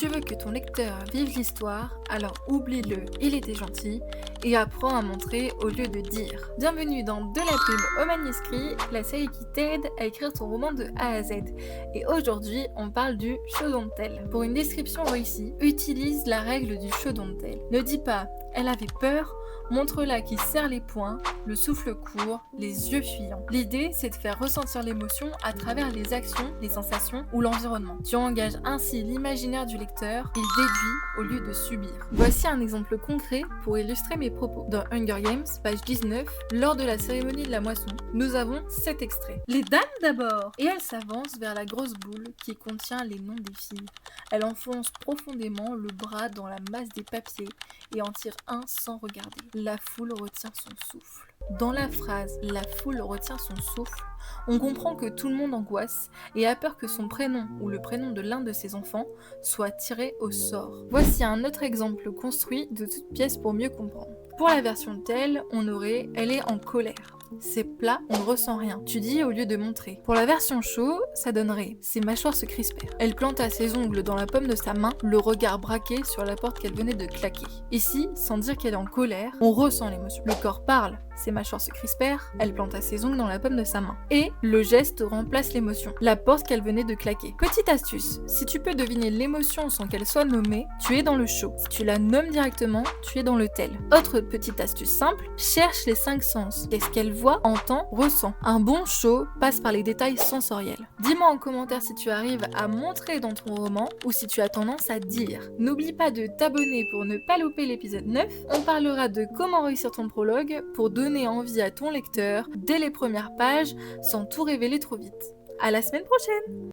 Tu veux que ton lecteur vive l'histoire, alors oublie-le, il était gentil, et apprends à montrer au lieu de dire. Bienvenue dans De la plume au manuscrit, la série qui t'aide à écrire ton roman de A à Z. Et aujourd'hui, on parle du show don't tell. Pour une description réussie, utilise la règle du show don't tell. Ne dis pas « elle avait peur », montre-la qui serre les poings, le souffle court, les yeux fuyants. L'idée, c'est de faire ressentir l'émotion à travers les actions, les sensations ou l'environnement. Tu engages ainsi l'imaginaire du lecteur, il déduit au lieu de subir. Voici un exemple concret pour illustrer mes propos. Dans Hunger Games, page 19, lors de la cérémonie de la moisson, nous avons 7 extraits. Les dames d'abord! Et elle s'avance vers la grosse boule qui contient les noms des filles. Elle enfonce profondément le bras dans la masse des papiers et en tire un sans regarder. La foule retient son souffle. Dans la phrase « la foule retient son souffle », on comprend que tout le monde angoisse et a peur que son prénom ou le prénom de l'un de ses enfants soit tiré au sort. Voici un autre exemple construit de toutes pièces pour mieux comprendre. Pour la version telle, on aurait « elle est en colère ». C'est plat, on ne ressent rien. Tu dis au lieu de montrer. Pour la version show, ça donnerait ses mâchoires se crispèrent. Elle planta ses ongles dans la paume de sa main, le regard braqué sur la porte qu'elle venait de claquer. Ici, sans dire qu'elle est en colère, on ressent l'émotion. Le corps parle, ses mâchoires se crispèrent, elle planta ses ongles dans la paume de sa main. Et le geste remplace l'émotion. La porte qu'elle venait de claquer. Petite astuce, si tu peux deviner l'émotion sans qu'elle soit nommée, tu es dans le show. Si tu la nommes directement, tu es dans le tell. Autre petite astuce simple, cherche les 5 sens. Qu'est-ce qu'elle voit, entend, ressent. Un bon show passe par les détails sensoriels. Dis-moi en commentaire si tu arrives à montrer dans ton roman ou si tu as tendance à dire. N'oublie pas de t'abonner pour ne pas louper l'épisode 9. On parlera de comment réussir ton prologue pour donner envie à ton lecteur dès les premières pages sans tout révéler trop vite. À la semaine prochaine!